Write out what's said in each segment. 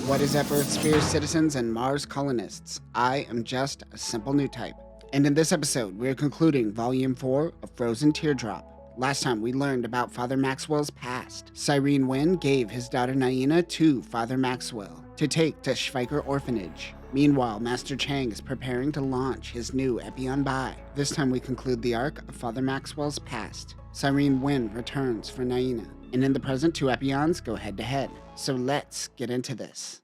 What is up, Earth Sphere citizens and Mars colonists? I am just a simple new type. And in this episode, we are concluding Volume 4 of Frozen Teardrop. Last time we learned about Father Maxwell's past. Cyrene Wynn gave his daughter Naina to Father Maxwell to take to Schweiker Orphanage. Meanwhile, Master Chang is preparing to launch his new Epyon Bai. This time we conclude the arc of Father Maxwell's past. Cyrene Wynn returns for Naina. And in the present, two Epyons go head to head. So let's get into this.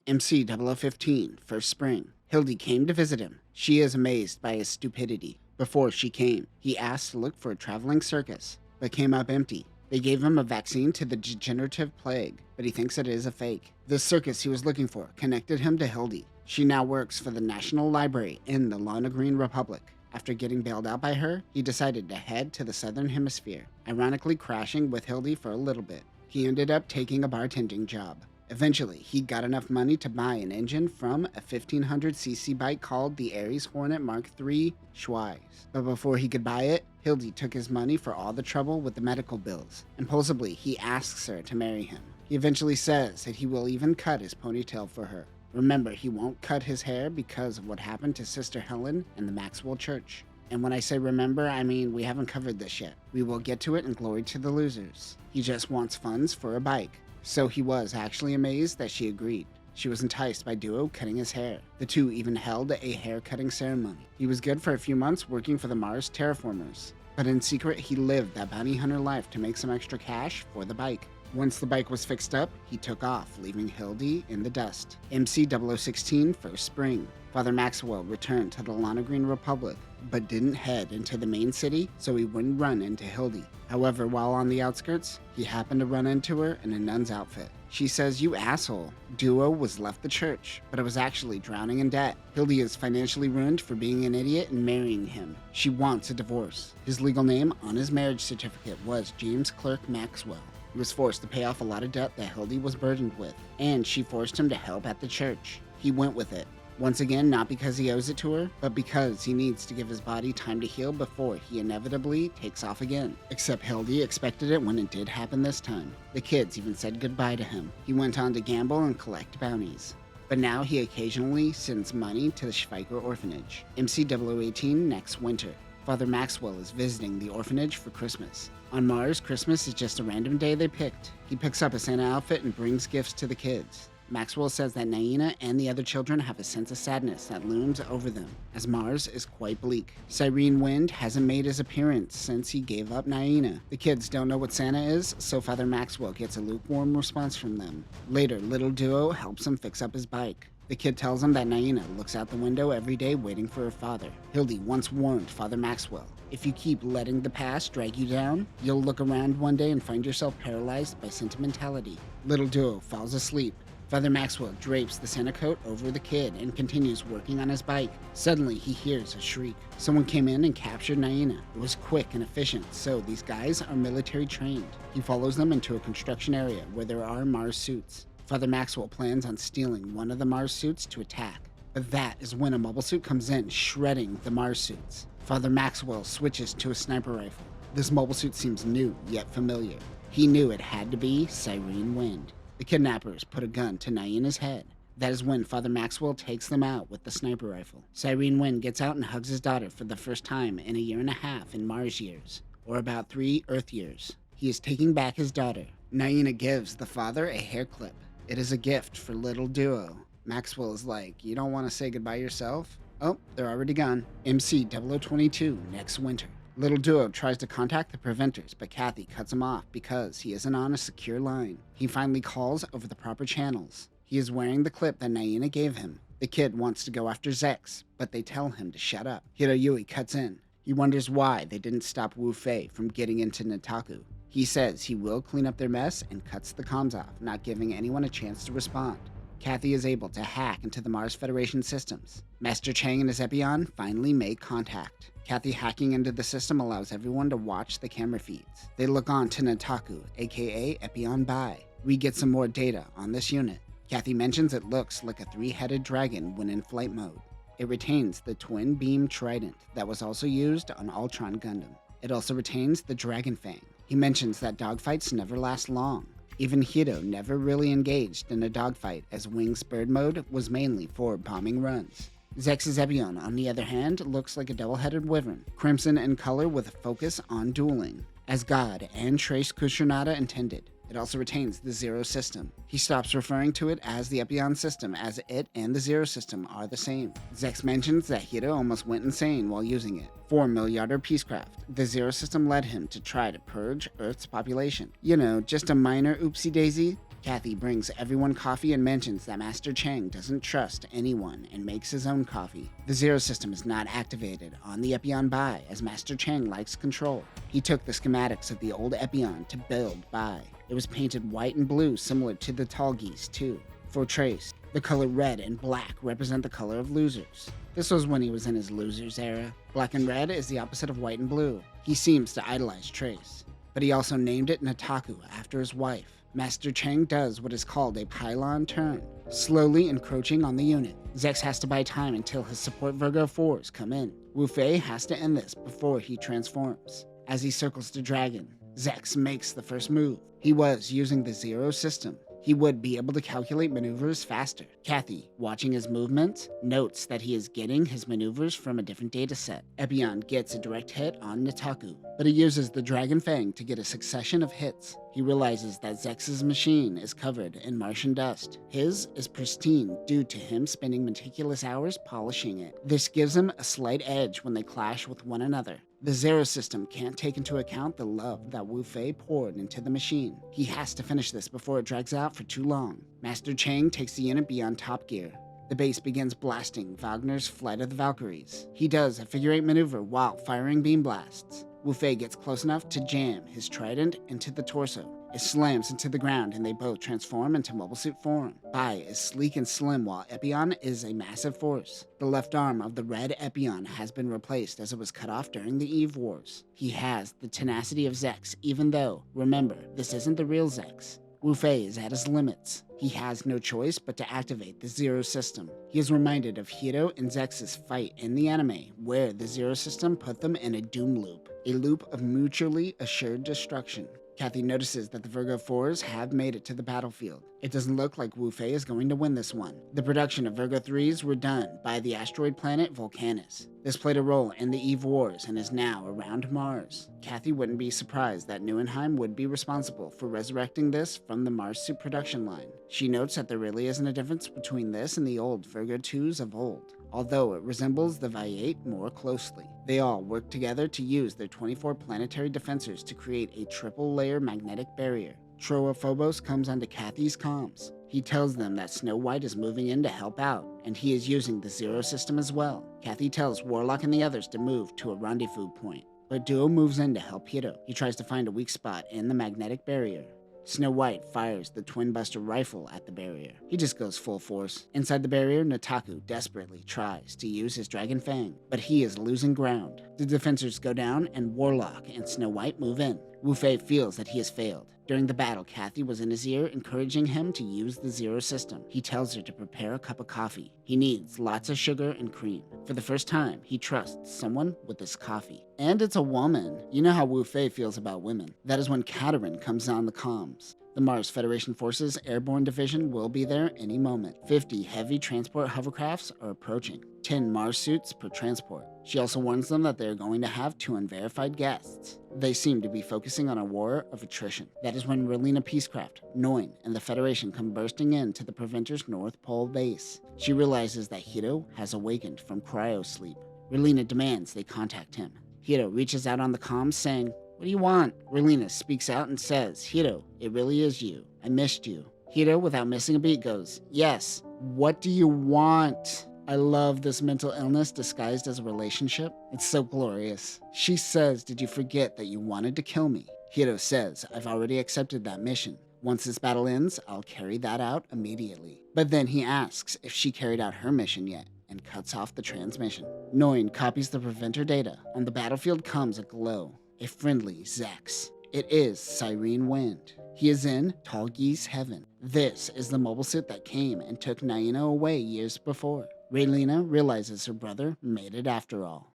MC 0015, first spring. Hildy came to visit him. She is amazed by his stupidity. Before she came, he asked to look for a traveling circus, but came up empty. They gave him a vaccine to the degenerative plague, but he thinks it is a fake. The circus he was looking for connected him to Hildy. She now works for the National Library in the Lug Green Republic. After getting bailed out by her, he decided to head to the Southern Hemisphere, ironically crashing with Hildy for a little bit. He ended up taking a bartending job. Eventually, he got enough money to buy an engine from a 1500cc bike called the Ares Hornet Mark III Schweiss. But before he could buy it, Hildy took his money for all the trouble with the medical bills. Impulsively, he asks her to marry him. He eventually says that he will even cut his ponytail for her. Remember, he won't cut his hair because of what happened to Sister Helen and the Maxwell Church. And when I say remember, I mean we haven't covered this yet. We will get to it in Glory to the Losers. He just wants funds for a bike. So he was actually amazed that she agreed. She was enticed by Duo cutting his hair. The two even held a hair-cutting ceremony. He was good for a few months working for the Mars Terraformers. But in secret, he lived that bounty hunter life to make some extra cash for the bike. Once the bike was fixed up, he took off, leaving Hildy in the dust. MC 0016, first spring. Father Maxwell returned to the Lug Green Republic, but didn't head into the main city so he wouldn't run into Hildy. However, while on the outskirts, he happened to run into her in a nun's outfit. She says, "You asshole. Duo was left the church, but it was actually drowning in debt. Hildy is financially ruined for being an idiot and marrying him. She wants a divorce." His legal name on his marriage certificate was James Clerk Maxwell. He was forced to pay off a lot of debt that Hildy was burdened with, and she forced him to help at the church. He went with it. Once again, not because he owes it to her, but because he needs to give his body time to heal before he inevitably takes off again. Except Hildy expected it when it did happen this time. The kids even said goodbye to him. He went on to gamble and collect bounties. But now he occasionally sends money to the Schweiker Orphanage. MC 0018 next winter. Father Maxwell is visiting the orphanage for Christmas. On Mars, Christmas is just a random day they picked. He picks up a Santa outfit and brings gifts to the kids. Maxwell says that Naina and the other children have a sense of sadness that looms over them, as Mars is quite bleak. Cyrene Wind hasn't made his appearance since he gave up Naina. The kids don't know what Santa is, so Father Maxwell gets a lukewarm response from them. Later, little Duo helps him fix up his bike. The kid tells him that Naina looks out the window every day waiting for her father. Hildy once warned Father Maxwell, "If you keep letting the past drag you down, you'll look around one day and find yourself paralyzed by sentimentality." Little Duo falls asleep. Father Maxwell drapes the Santa coat over the kid and continues working on his bike. Suddenly, he hears a shriek. Someone came in and captured Naina. It was quick and efficient, so these guys are military trained. He follows them into a construction area where there are Mars suits. Father Maxwell plans on stealing one of the Mars suits to attack. But that is when a mobile suit comes in, shredding the Mars suits. Father Maxwell switches to a sniper rifle. This mobile suit seems new, yet familiar. He knew it had to be Cyrene Wind. The kidnappers put a gun to Naina's head. That is when Father Maxwell takes them out with the sniper rifle. Cyrene Wind gets out and hugs his daughter for the first time in a year and a half in Mars years, or about 3 Earth years. He is taking back his daughter. Naina gives the father a hair clip. It is a gift for little Duo. Maxwell is like, "You don't want to say goodbye yourself?" Oh, they're already gone. MC 0022 next winter. Little Duo tries to contact the preventers, but Kathy cuts him off because he isn't on a secure line. He finally calls over the proper channels. He is wearing the clip that Naina gave him. The kid wants to go after Zex, but they tell him to shut up. Hiroyui cuts in. He wonders why they didn't stop Wu Fei from getting into Nataku. He says he will clean up their mess and cuts the comms off, not giving anyone a chance to respond. Kathy is able to hack into the Mars Federation systems. Master Chang and his Epyon finally make contact. Kathy hacking into the system allows everyone to watch the camera feeds. They look on to Nataku, aka Epyon Bai. We get some more data on this unit. Kathy mentions it looks like a 3-headed dragon when in flight mode. It retains the twin beam trident that was also used on Ultron Gundam. It also retains the Dragon Fang. He mentions that dogfights never last long. Even Hiro never really engaged in a dogfight, as Wing's bird mode was mainly for bombing runs. Zex's Epyon, on the other hand, looks like a double-headed wyvern, crimson in color with a focus on dueling, as God and Trace Kushunada intended. It also retains the Zero system. He stops referring to it as the Epyon system, as it and the Zero system are the same. Zex mentions that Hiro almost went insane while using it. For Milliarder Peacecraft, the Zero system led him to try to purge Earth's population. You know, just a minor oopsie-daisy. Kathy brings everyone coffee and mentions that Master Chang doesn't trust anyone and makes his own coffee. The Zero system is not activated on the Epyon Bai, as Master Chang likes control. He took the schematics of the old Epyon to build Bai. It was painted white and blue, similar to the tall geese too. For Trace, the color red and black represent the color of losers. This was when he was in his losers era. Black and red is the opposite of white and blue. He seems to idolize Trace, but he also named it Nataku after his wife. Master Chang does what is called a pylon turn, slowly encroaching on the unit. Zex has to buy time until his support Virgo 4s come in. Wu Fei has to end this before he transforms. As he circles the dragon, Zex makes the first move. He was using the Zero system. He would be able to calculate maneuvers faster. Kathy, watching his movements, notes that he is getting his maneuvers from a different dataset. Epyon gets a direct hit on Nataku, but he uses the Dragon Fang to get a succession of hits. He realizes that Zex's machine is covered in Martian dust. His is pristine due to him spending meticulous hours polishing it. This gives him a slight edge when they clash with one another. The Zero system can't take into account the love that Wu Fei poured into the machine. He has to finish this before it drags out for too long. Master Chang takes the unit beyond top gear. The base begins blasting Wagner's Flight of the Valkyries. He does a figure-8 maneuver while firing beam blasts. Wu Fei gets close enough to jam his trident into the torso. It slams into the ground and they both transform into mobile suit form. Bai is sleek and slim while Epyon is a massive force. The left arm of the red Epyon has been replaced as it was cut off during the Eve Wars. He has the tenacity of Zex, even though, remember, this isn't the real Zex. Wu Fei is at his limits. He has no choice but to activate the Zero system. He is reminded of Hiro and Zex's fight in the anime, where the Zero system put them in a doom loop, a loop of mutually assured destruction. Kathy notices that the Virgo 4s have made it to the battlefield. It doesn't look like Wu Fei is going to win this one. The production of Virgo 3s were done by the asteroid planet Vulcanus. This played a role in the Eve Wars and is now around Mars. Kathy wouldn't be surprised that Neuenheim would be responsible for resurrecting this from the Mars suit production line. She notes that there really isn't a difference between this and the old Virgo 2s of old, although it resembles the Vi-8 more closely. They all work together to use their 24 planetary defensors to create a triple-layer magnetic barrier. Troa Phobos comes onto Kathy's comms. He tells them that Snow White is moving in to help out, and he is using the Zero system as well. Kathy tells Warlock and the others to move to a rendezvous point, but Duo moves in to help Hiro. He tries to find a weak spot in the magnetic barrier. Snow White fires the Twin Buster rifle at the barrier. He just goes full force. Inside the barrier, Nataku desperately tries to use his Dragon Fang, but he is losing ground. The defensors go down and Warlock and Snow White move in. Wu Fei feels that he has failed. During the battle, Kathy was in his ear encouraging him to use the Zero system. He tells her to prepare a cup of coffee. He needs lots of sugar and cream. For the first time, he trusts someone with this coffee. And it's a woman. You know how Wu Fei feels about women. That is when Katerin comes on the comms. The Mars Federation Forces Airborne Division will be there any moment. 50 heavy transport hovercrafts are approaching. 10 Mars suits per transport. She also warns them that they are going to have 2 unverified guests. They seem to be focusing on a war of attrition. That is when Relina Peacecraft, Noin, and the Federation come bursting into the Preventor's North Pole base. She realizes that Hiro has awakened from cryo-sleep. Relina demands they contact him. Hiro reaches out on the comms saying, "What do you want?" Relina speaks out and says, "Hiro, it really is you. I missed you." Hiro, without missing a beat, goes, "Yes, what do you want?" I love this mental illness disguised as a relationship. It's so glorious. She says, "Did you forget that you wanted to kill me?" Hiro says, "I've already accepted that mission. Once this battle ends, I'll carry that out immediately." But then he asks if she carried out her mission yet, and cuts off the transmission. Noin copies the Preventer data. On the battlefield comes a glow. A friendly Zex. It is Cyrene Wind. He is in Tall Geese Heaven. This is the mobile suit that came and took Naina away years before. Raylina realizes her brother made it after all.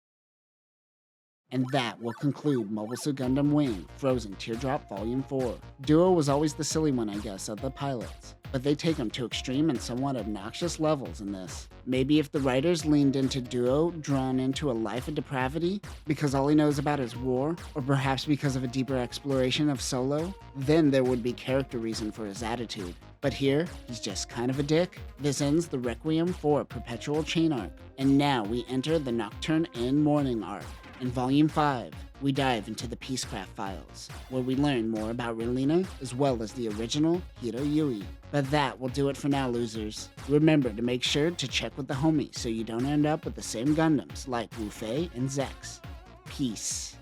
And that will conclude Mobile Suit Gundam Wing, Frozen Teardrop Volume 4. Duo was always the silly one, I guess, of the pilots. But they take them to extreme and somewhat obnoxious levels in this. Maybe if the writers leaned into Duo, drawn into a life of depravity, because all he knows about is war, or perhaps because of a deeper exploration of Solo, then there would be character reason for his attitude. But here, he's just kind of a dick. This ends the Requiem for Perpetual Chain arc, and now we enter the Nocturne and Morning arc. In Volume 5, we dive into the Peacecraft files, where we learn more about Relina as well as the original Hiro Yui. But that will do it for now, losers. Remember to make sure to check with the homies so you don't end up with the same Gundams like Wu Fei and Zex. Peace.